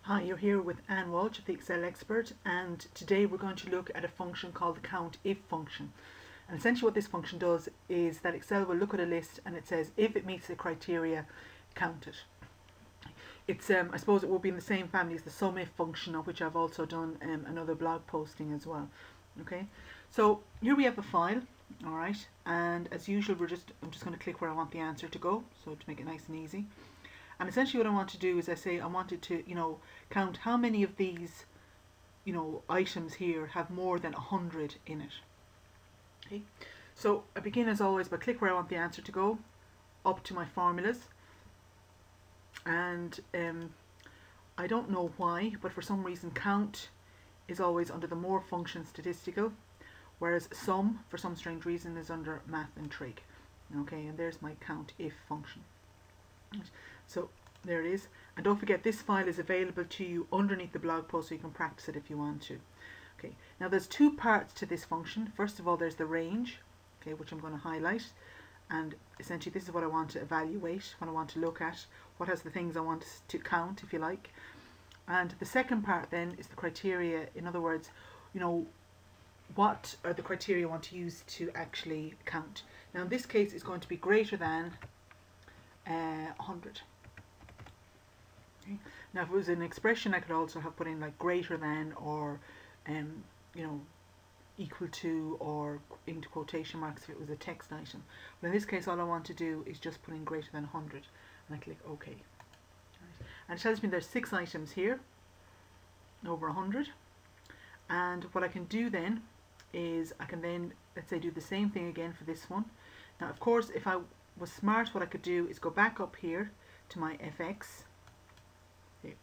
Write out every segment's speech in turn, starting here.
Hi, you're here with Anne Walsh, the Excel expert, and today we're going to look at a function called the Countif function. And essentially what this function does is that Excel will look at a list and it says if it meets the criteria, count it. It's I suppose it will be in the same family as the SUMIF function, of which I've also done another blog posting as well. Okay, so here we have a file, all right, and as usual I'm just going to click where I want the answer to go, so to make it nice and easy. And essentially what I want to do is I wanted to, count how many of these, items here have more than 100 in it. Okay. So I begin as always by click where I want the answer to go, up to my formulas. And I don't know why, but for some reason count is always under the more function statistical, whereas sum, for some strange reason, is under math and trig. Okay, and there's my Countif function. So there it is, and don't forget this file is available to you underneath the blog post, so you can practice it if you want to. Okay, now there's two parts to this function. First of all, there's the range, okay, which I'm going to highlight, and essentially this is what I want to evaluate, what I want to look at, what has the things I want to count, if you like. And the second part then is the criteria. In other words, what are the criteria I want to use to actually count. Now in this case it's going to be greater than 100. Okay. Now if it was an expression, I could also have put in like greater than, or equal to, or into quotation marks if it was a text item. But in this case all I want to do is just put in greater than 100, and I click OK. Right. And it tells me there's 6 items here over 100, and what I can do then is I can then, let's say, do the same thing again for this one. Now of course if I was smart, what I could do is go back up here to my FX, okay.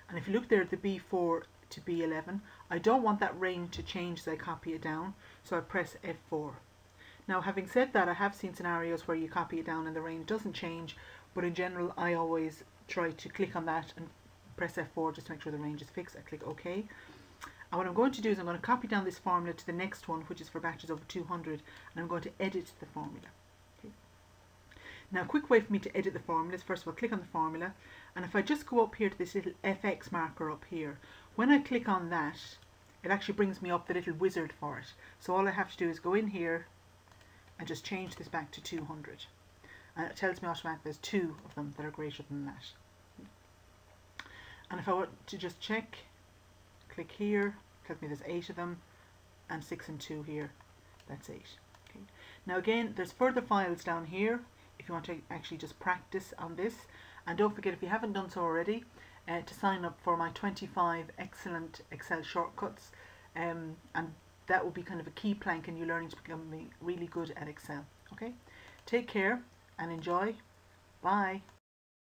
And if you look there at the B4 to B11, I don't want that range to change as I copy it down, so I press F4. Now having said that, I have seen scenarios where you copy it down and the range doesn't change, but in general I always try to click on that and press F4 just to make sure the range is fixed. I click OK. And what I'm going to do is I'm going to copy down this formula to the next one, which is for batches over 200, and I'm going to edit the formula. Now a quick way for me to edit the formula is first of all click on the formula, and if I just go up here to this little FX marker up here, when I click on that it actually brings me up the little wizard for it. So all I have to do is go in here and just change this back to 200, and it tells me automatically there's 2 of them that are greater than that. And if I want to just check, click here, it tells me there's 8 of them, and 6 and 2 here, that's 8. Okay. Now again, there's further files down here if you want to actually just practice on this. And don't forget, if you haven't done so already, to sign up for my 25 excellent Excel shortcuts, and that will be kind of a key plank in you learning to become really good at Excel. Okay, take care and enjoy. Bye.